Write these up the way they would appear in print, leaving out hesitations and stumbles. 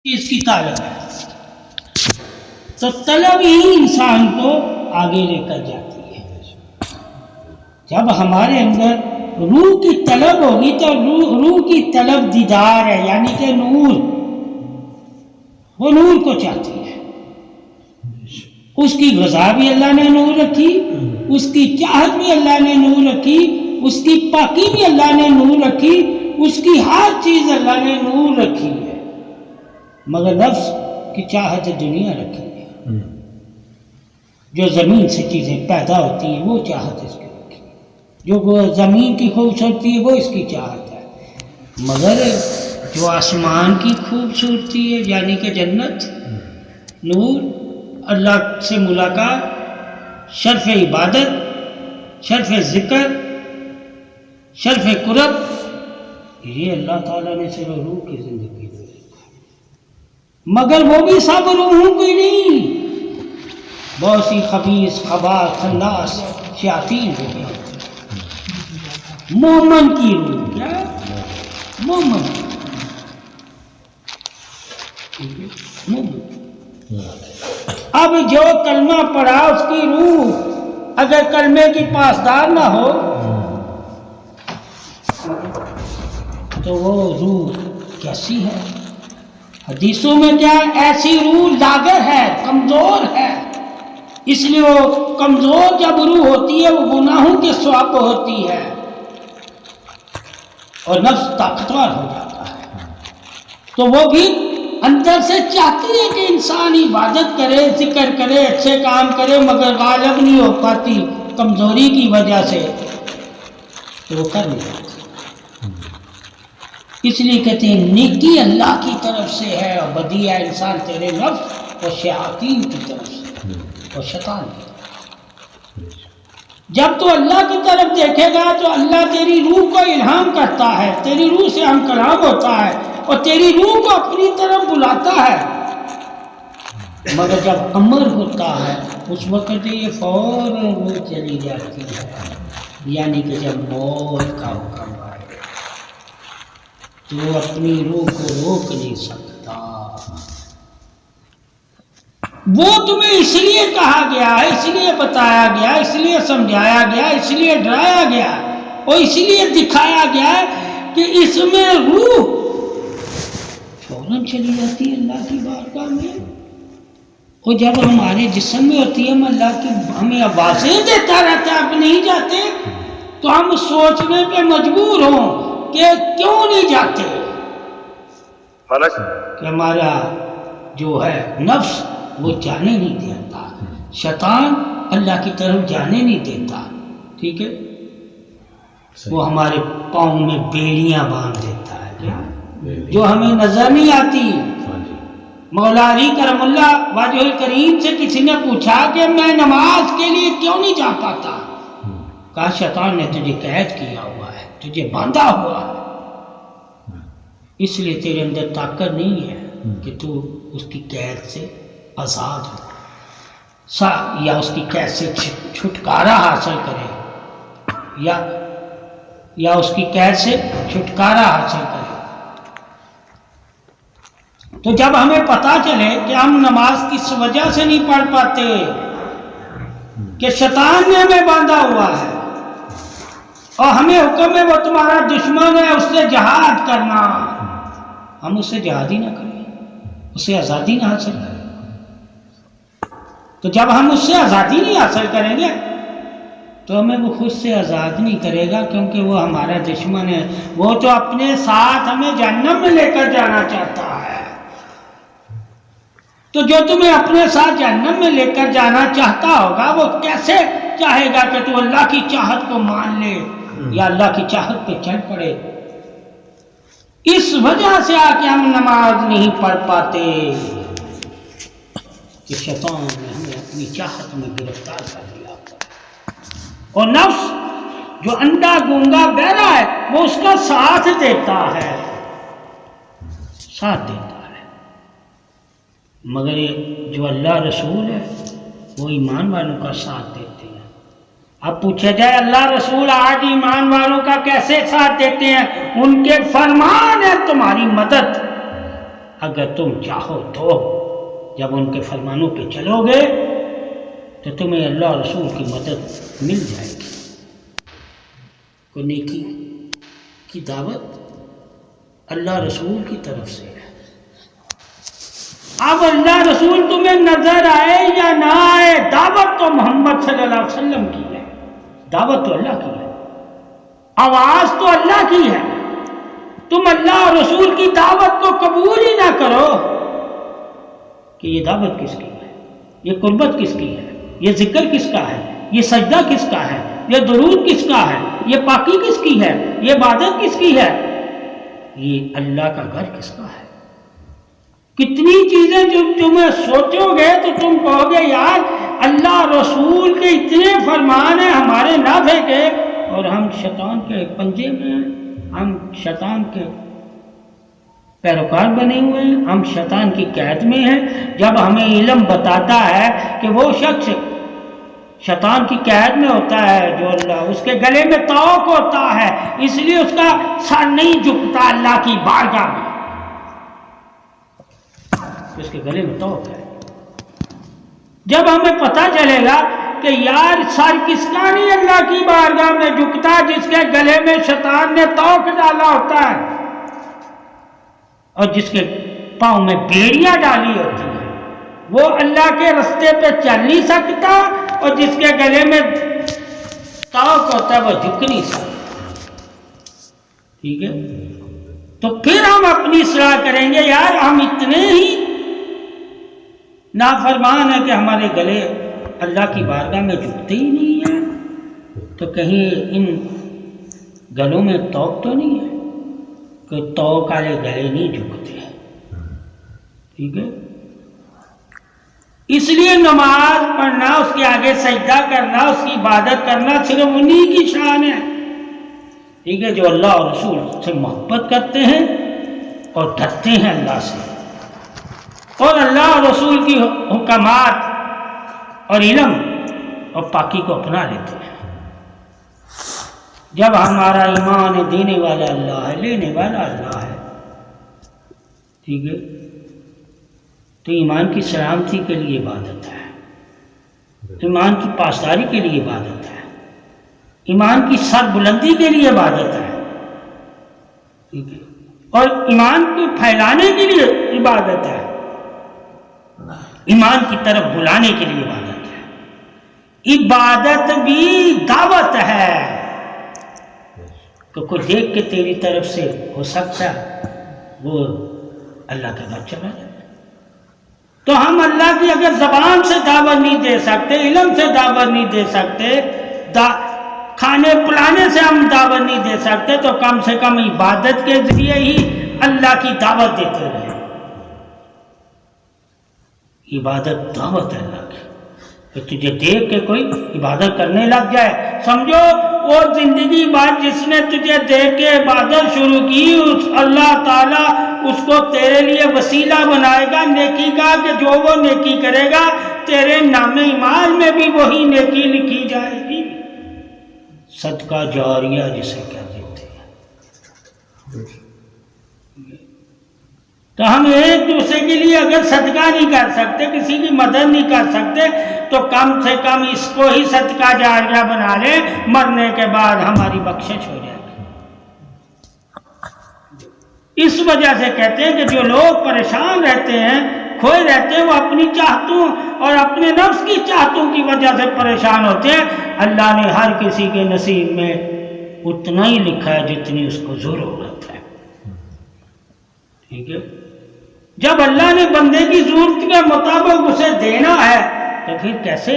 اس کی طلب ہے، تو طلب ہی انسان کو آگے لے کر جاتی ہے۔ جب ہمارے اندر روح کی طلب ہوگی تو روح کی طلب دیدار ہے، یعنی کہ نور، وہ نور کو چاہتی ہے۔ اس کی غذا بھی اللہ نے نور رکھی، اس کی چاہت بھی اللہ نے نور رکھی، اس کی پاکی بھی اللہ نے نور رکھی، اس کی ہر چیز اللہ نے نور رکھی ہے، مگر نفس کی چاہت دنیا رکھی ہے۔ جو زمین سے چیزیں پیدا ہوتی ہیں وہ چاہت اس کی رکھی ہے، جو زمین کی خوبصورتی ہے وہ اس کی چاہت ہے، مگر جو آسمان کی خوبصورتی ہے یعنی کہ جنت، نور، اللہ سے ملاقات، شرف عبادت، شرف ذکر، شرف قرب، یہ اللہ تعالیٰ نے صرف روح کی زندگی میں رکھا ہے، مگر وہ بھی سب روحوں کی نہیں، بہت سی خبیث، خباث، خناس شیاطین ہو گئی۔ مومن کی روح، کیا مومن، اب جو کلمہ پڑھا اس کی روح اگر کلمے کی پاسدار نہ ہو تو وہ روح کیسی ہے؟ حدیثوں میں کیا ایسی روح لاغر ہے، کمزور ہے، اس لیے وہ کمزور جب روح ہوتی ہے وہ گناہوں کے سبب ہوتی ہے اور نفس طاقتور ہو جاتا ہے، تو وہ بھی اندر سے چاہتی ہے کہ انسان عبادت کرے، ذکر کرے، اچھے کام کرے، مگر غالب نہیں ہو پاتی کمزوری کی وجہ سے، تو وہ کر نہیں پاتی۔ اس لیے کہتے ہیں نیکی اللہ کی طرف سے ہے اور بدی ہے انسان تیرے نفس اور شیاطین کی طرف سے اور شیطان کی طرف۔ جب تو اللہ کی طرف دیکھے گا تو اللہ تیری روح کو الہام کرتا ہے، تیری روح سے ہم کلام ہوتا ہے اور تیری روح کو اپنی طرف بلاتا ہے، مگر جب امر ہوتا ہے اس وقت یہ فوراً روح چلی جاتی ہے، یعنی کہ جب موت کا حکم آئے تو وہ اپنی روح کو روک نہیں سکتا۔ وہ تمہیں اس لیے کہا گیا ہے، اس لیے بتایا گیا، اس لیے سمجھایا گیا، اس لیے ڈرایا گیا اور اس لیے دکھایا گیا کہ اس میں روح فوراً چلی جاتی ہے اللہ کی بارگاہ میں، اور جب ہمارے جسم میں ہوتی ہے ہم اللہ کی ہمیں آوازیں دیتا رہتا ہے، اب نہیں جاتے تو ہم سوچنے پہ مجبور ہوں کہ کیوں نہیں جاتے، کہ ہمارا جو ہے نفس وہ جانے نہیں دیتا، شیطان اللہ کی طرف جانے نہیں دیتا، ٹھیک ہے، وہ ہمارے پاؤں میں بیڑیاں باندھ دیتا ہے کیا جو ہمیں نظر نہیں آتی۔ مولا علی کرم اللہ وجہ الکریم سے کسی نے پوچھا کہ میں نماز کے لیے کیوں نہیں جا پاتا، کہا شیطان نے تجھے قید کیا ہوا ہے، تجھے باندھا ہوا ہے، اس لیے تیرے اندر طاقت نہیں ہے کہ تو اس کی قید سے آزاد ہو یا اس کی قید سے چھٹکارا حاصل کرے یا اس کی قید سے چھٹکارا حاصل کرے۔ تو جب ہمیں پتہ چلے کہ ہم نماز کس وجہ سے نہیں پڑھ پاتے کہ شیطان نے ہمیں باندھا ہوا ہے اور ہمیں حکم ہے وہ تمہارا دشمن ہے، اس سے جہاد کرنا، ہم اس سے جہاد ہی نہ کریں، اس سے آزادی نہ حاصل کریں، تو جب ہم اس سے آزادی نہیں حاصل کریں گے تو ہمیں وہ خود سے آزاد نہیں کرے گا، کیونکہ وہ ہمارا دشمن ہے، وہ تو اپنے ساتھ ہمیں جہنم میں لے کر جانا چاہتا ہے۔ تو جو تمہیں اپنے ساتھ جہنم میں لے کر جانا چاہتا ہوگا وہ کیسے چاہے گا کہ تو اللہ کی چاہت کو مان لے یا اللہ کی چاہت پہ چل پڑے؟ اس وجہ سے آ کے ہم نماز نہیں پڑھ پاتے کہ شیطان نے ہمیں اپنی چاہت میں گرفتار کر لیا، اور نفس جو اندھا گونگا بہرا ہے وہ اس کا ساتھ دیتا ہے، ساتھ دیتا ہے، مگر یہ جو اللہ رسول ہے وہ ایمان والوں کا ساتھ دیتے ہیں۔ اب پوچھا جائے اللہ رسول آج ایمان والوں کا کیسے ساتھ دیتے ہیں؟ ان کے فرمان ہے تمہاری مدد، اگر تم چاہو تو جب ان کے فرمانوں پہ چلو گے تو تمہیں اللہ اور رسول کی مدد مل جائے گی. کوئی نیکی کی دعوت اللہ رسول کی طرف سے ہے. اب اللہ رسول تمہیں نظر آئے یا نہ آئے، دعوت تو محمد صلی اللہ علیہ وسلم کی ہے، دعوت تو اللہ کی ہے، آواز تو اللہ کی ہے. تم اللہ اور رسول کی دعوت کو قبول ہی نہ کرو کہ یہ دعوت کس کی ہے، یہ قربت کس کی ہے، یہ ذکر کس کا ہے، یہ سجدہ کس کا ہے، یہ درود کس کا ہے، یہ پاکی کس کی ہے، یہ عبادت کس کی ہے، یہ اللہ کا گھر کس کا ہے. کتنی چیزیں جب تمہیں سوچو گے تو تم کہو گے یار اللہ رسول کے اتنے فرمان ہیں ہمارے نافع کے، اور ہم شیطان کے پنجے میں ہیں، ہم شیطان کے پیروکار بنے ہوئے ہیں، ہم شیطان کی قید میں ہیں. جب ہمیں علم بتاتا ہے کہ وہ شخص شیطان کی قید میں ہوتا ہے جو اللہ اس کے گلے میں طوق ہوتا ہے، اس لیے اس کا سر نہیں جھکتا اللہ کی بارگاہ میں، اس کے گلے میں طوق ہے. جب ہمیں پتہ چلے گا کہ یار سر کس کا نہیں اللہ کی بارگاہ میں جھکتا، جس کے گلے میں شیطان نے طوق ڈالا ہوتا ہے اور جس کے پاؤں میں بیڑیاں ڈالی ہوتی ہیں، وہ اللہ کے رستے پہ چل نہیں سکتا، اور جس کے گلے میں طوق ہوتا ہے وہ جھک نہیں سکتا. ٹھیک ہے، تو پھر ہم اپنی اصلاح کریں گے. یار ہم اتنے ہی نافرمان ہیں کہ ہمارے گلے اللہ کی بارگاہ میں جھکتے ہی نہیں ہیں، تو کہیں ان گلوں میں طوق تو نہیں ہے کہ طوق والے گلے نہیں جھکتے. ٹھیک ہے، اس لیے نماز پڑھنا، اس کے آگے سجدہ کرنا، اس کی عبادت کرنا صرف انہی کی شان ہے. ٹھیک ہے، جو اللہ اور رسول سے محبت کرتے ہیں اور ڈرتے ہیں اللہ سے، اور اللہ اور رسول کی حکمات اور علم اور پاکی کو اپنا لیتے ہیں. جب ہمارا ایمان دینے والا اللہ ہے، لینے والا اللہ ہے، ٹھیک ہے، تو ایمان کی سلامتی کے لیے عبادت ہے، ایمان کی پاسداری کے لیے عبادت ہے، ایمان کی سر بلندی کے لیے عبادت ہے. ٹھیک ہے، اور ایمان کو پھیلانے کے لیے عبادت ہے، ایمان کی طرف بلانے کے لیے عبادت ہے. عبادت بھی دعوت ہے کہ کوئی دیکھ کے تیری طرف سے ہو سکتا وہ اللہ کے گھر چلا جائے. تو ہم اللہ کی اگر زبان سے دعوت نہیں دے سکتے، علم سے دعوت نہیں دے سکتے، کھانے پلانے سے ہم دعوت نہیں دے سکتے، تو کم سے کم عبادت کے ذریعے ہی اللہ کی دعوت دیتے رہے. عبادت دعوت ہے اللہ کی. کہ تجھے دیکھ کے کوئی عبادت کرنے لگ جائے، سمجھو وہ زندگی بعد جس نے تجھے دیکھ کے عبادت شروع کی، اس اللہ تعالیٰ اس کو تیرے لیے وسیلہ بنائے گا نیکی کا، کہ جو وہ نیکی کرے گا تیرے نام ایمان میں بھی وہی نیکی لکھی جائے گی. صدقہ جاریہ جسے کہتے ہیں. تو ہم ایک دوسرے کے لیے اگر صدقہ نہیں کر سکتے، کسی کی مدد نہیں کر سکتے، تو کم سے کم اس کو ہی صدقہ جاریہ بنا لیں، مرنے کے بعد ہماری بخشش ہو جائے گی. اس وجہ سے کہتے ہیں کہ جو لوگ پریشان رہتے ہیں، کھوئے رہتے ہیں، وہ اپنی چاہتوں اور اپنے نفس کی چاہتوں کی وجہ سے پریشان ہوتے ہیں. اللہ نے ہر کسی کے نصیب میں اتنا ہی لکھا ہے جتنی اس کو ضرورت ہے. ٹھیک ہے، جب اللہ نے بندے کی ضرورت کے مطابق اسے دینا ہے تو پھر کیسے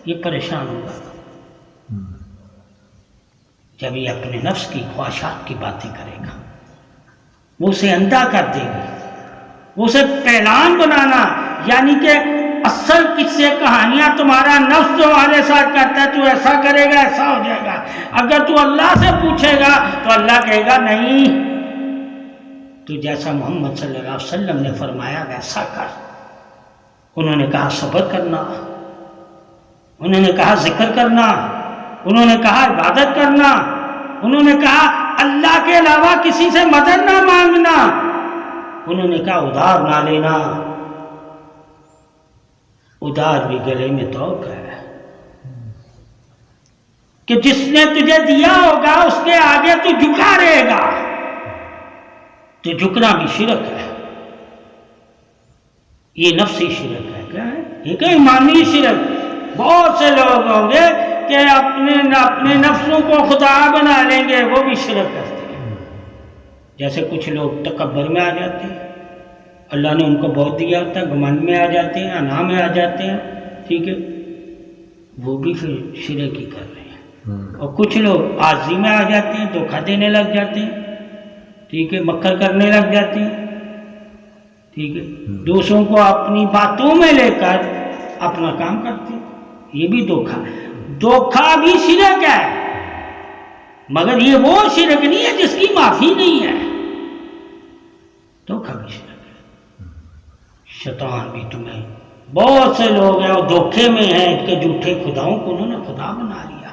یہ پریشان ہوگا؟ جب یہ اپنے نفس کی خواہشات کی باتیں کرے گا، وہ اسے اندھا کر دے گی، وہ اسے پہلان بنانا، یعنی کہ اصل قصے کہانیاں تمہارا نفس تمہارے ساتھ کرتا ہے، تو ایسا کرے گا ایسا ہو جائے گا. اگر تو اللہ سے پوچھے گا تو اللہ کہے گا نہیں، تو جیسا محمد صلی اللہ علیہ وسلم نے فرمایا ویسا کر. انہوں نے کہا صبر کرنا، انہوں نے کہا ذکر کرنا، انہوں نے کہا عبادت کرنا، انہوں نے کہا اللہ کے علاوہ کسی سے مدد نہ مانگنا. انہوں نے کہا ادھار نہ لینا، ادھار بھی گلے میں توق ہے کہ جس نے تجھے دیا ہوگا اس کے آگے تو جھکا رہے گا، تو جھکنا بھی شرک ہے۔ یہ نفسی شرک ہے، کیا ہے یہ؟ کہ ایمانی شرک۔ بہت سے لوگ ہوں گے کہ اپنے نفسوں کو خدا بنا لیں گے، وہ بھی شرک کرتے ہیں۔ جیسے کچھ لوگ تکبر میں آ جاتے ہیں، اللہ نے ان کو بہت دیا ہوتا ہے، گمنڈ میں آ جاتے ہیں، انا میں آ جاتے ہیں، ٹھیک ہے، وہ بھی پھر شرک ہی کر رہے ہیں۔ اور کچھ لوگ عاجزی میں آ جاتے ہیں، دھوکہ دینے لگ جاتے ہیں، ٹھیک ہے، مکر کرنے لگ جاتے ہیں، ٹھیک ہے، دوسروں کو اپنی باتوں میں لے کر اپنا کام کرتے ہیں، یہ بھی دھوکہ ہے۔ دھوکہ بھی شرک ہے، مگر یہ وہ شرک نہیں ہے جس کی معافی نہیں ہے، دھوکہ بھی شرک ہے۔ شیطان بھی تمہیں، بہت سے لوگ ہیں وہ دھوکے میں ہیں کہ جھوٹے خداؤں کو انہوں نے خدا بنا لیا،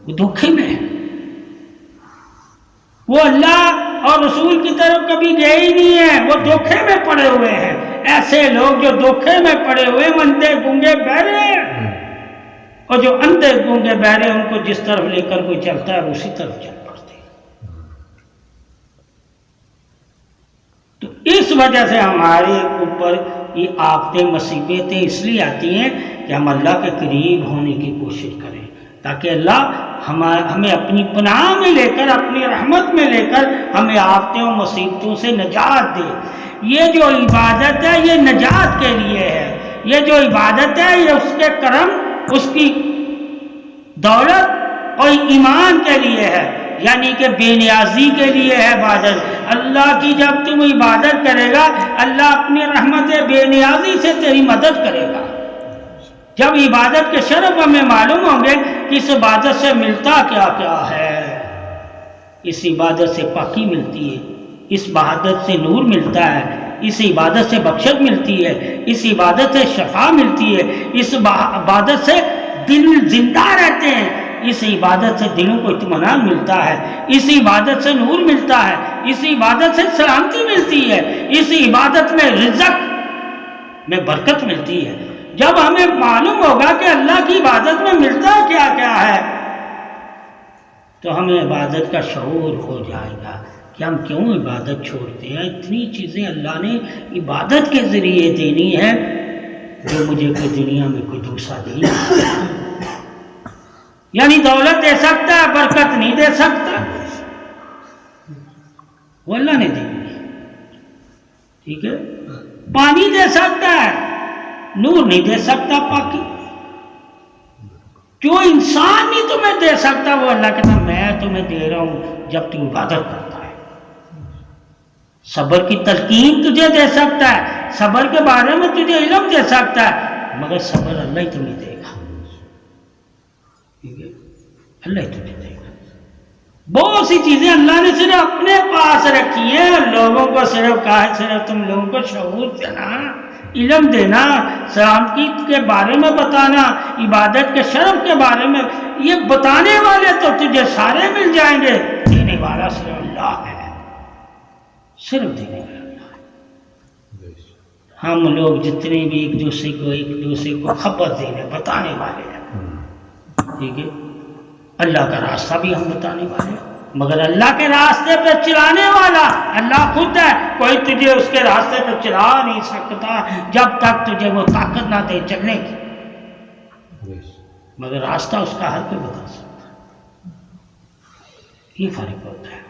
وہ دھوکے میں ہے، وہ اللہ اور رسول کی طرف کبھی گئے ہی نہیں ہیں، وہ دھوکے میں پڑے ہوئے ہیں۔ ایسے لوگ جو دھوکے میں پڑے ہوئے ہیں، اندھے گونگے بہرے ہیں، اور جو اندھے گونگے بہرے ان کو جس طرف لے کر کوئی چلتا ہے اسی طرف چل پڑتے ہیں۔ تو اس وجہ سے ہمارے اوپر یہ آفتیں مصیبتیں اس لیے آتی ہیں کہ ہم اللہ کے قریب ہونے کی کوشش کریں، تاکہ اللہ ہمیں اپنی پناہ میں لے کر، اپنی رحمت میں لے کر ہمیں آفتوں و مصیبتوں سے نجات دے۔ یہ جو عبادت ہے یہ نجات کے لیے ہے، یہ جو عبادت ہے یہ اس کے کرم، اس کی دولت اور ایمان کے لیے ہے، یعنی کہ بے نیازی کے لیے ہے عبادت۔ اللہ کی جب تم عبادت کرے گا، اللہ اپنی رحمت بے نیازی سے تیری مدد کرے گا۔ جب عبادت کے شرف ہمیں معلوم ہوں گے کہ اس عبادت سے ملتا کیا کیا ہے، اس عبادت سے پاکی ملتی ہے، اس عبادت سے نور ملتا ہے، اس عبادت سے بخشت ملتی ہے، اس عبادت سے شفا ملتی ہے، اس عبادت سے دل زندہ رہتے ہیں، اس عبادت سے دلوں کو اطمینان ملتا ہے، اس عبادت سے نور ملتا ہے، اس عبادت سے سلامتی ملتی ہے، اس عبادت میں رزق میں برکت ملتی ہے۔ جب ہمیں معلوم ہوگا کہ اللہ کی عبادت میں ملتا کیا کیا ہے، تو ہمیں عبادت کا شعور ہو جائے گا کہ ہم کیوں عبادت چھوڑتے ہیں۔ اتنی چیزیں اللہ نے عبادت کے ذریعے دینی ہے جو مجھے کوئی دنیا میں کوئی دوسرا نہیں دے سکتا۔ یعنی دولت دے سکتا ہے، برکت نہیں دے سکتا، وہ اللہ نے دی، ٹھیک ہے، پانی دے سکتا ہے، نور نہیں دے سکتا، پاکی۔ جو انسان نہیں تمہیں دے سکتا وہ اللہ کہتا میں تمہیں دے رہا ہوں جب تم عبادت کرتا ہے۔ صبر کی تلقین تجھے دے سکتا ہے، صبر کے بارے میں تجھے علم دے سکتا ہے، مگر صبر اللہ ہی تمہیں دے گا، ٹھیک ہے، اللہ ہی تمہیں دے گا۔ بہت سی چیزیں اللہ نے صرف اپنے پاس رکھی ہیں، لوگوں کو صرف کہا ہے صرف تم لوگوں کو شعور دینا، علم دینا، سلامتی کے بارے میں بتانا، عبادت کے شرف کے بارے میں، یہ بتانے والے تو تجھے سارے مل جائیں گے، دینے والا صرف اللہ ہے، صرف دینے والا اللہ ہے۔ ہم لوگ جتنے بھی ایک دوسرے کو خبر دینے بتانے والے ہیں، ٹھیک ہے، اللہ کا راستہ بھی ہم بتانے والے ہیں، مگر اللہ کے راستے پہ چلانے والا اللہ خود ہے، کوئی تجھے اس کے راستے پہ چلا نہیں سکتا جب تک تجھے وہ طاقت نہ دے چلنے کی، مگر راستہ اس کا ہر کوئی بتا سکتا ہے، یہ فرق ہوتا ہے۔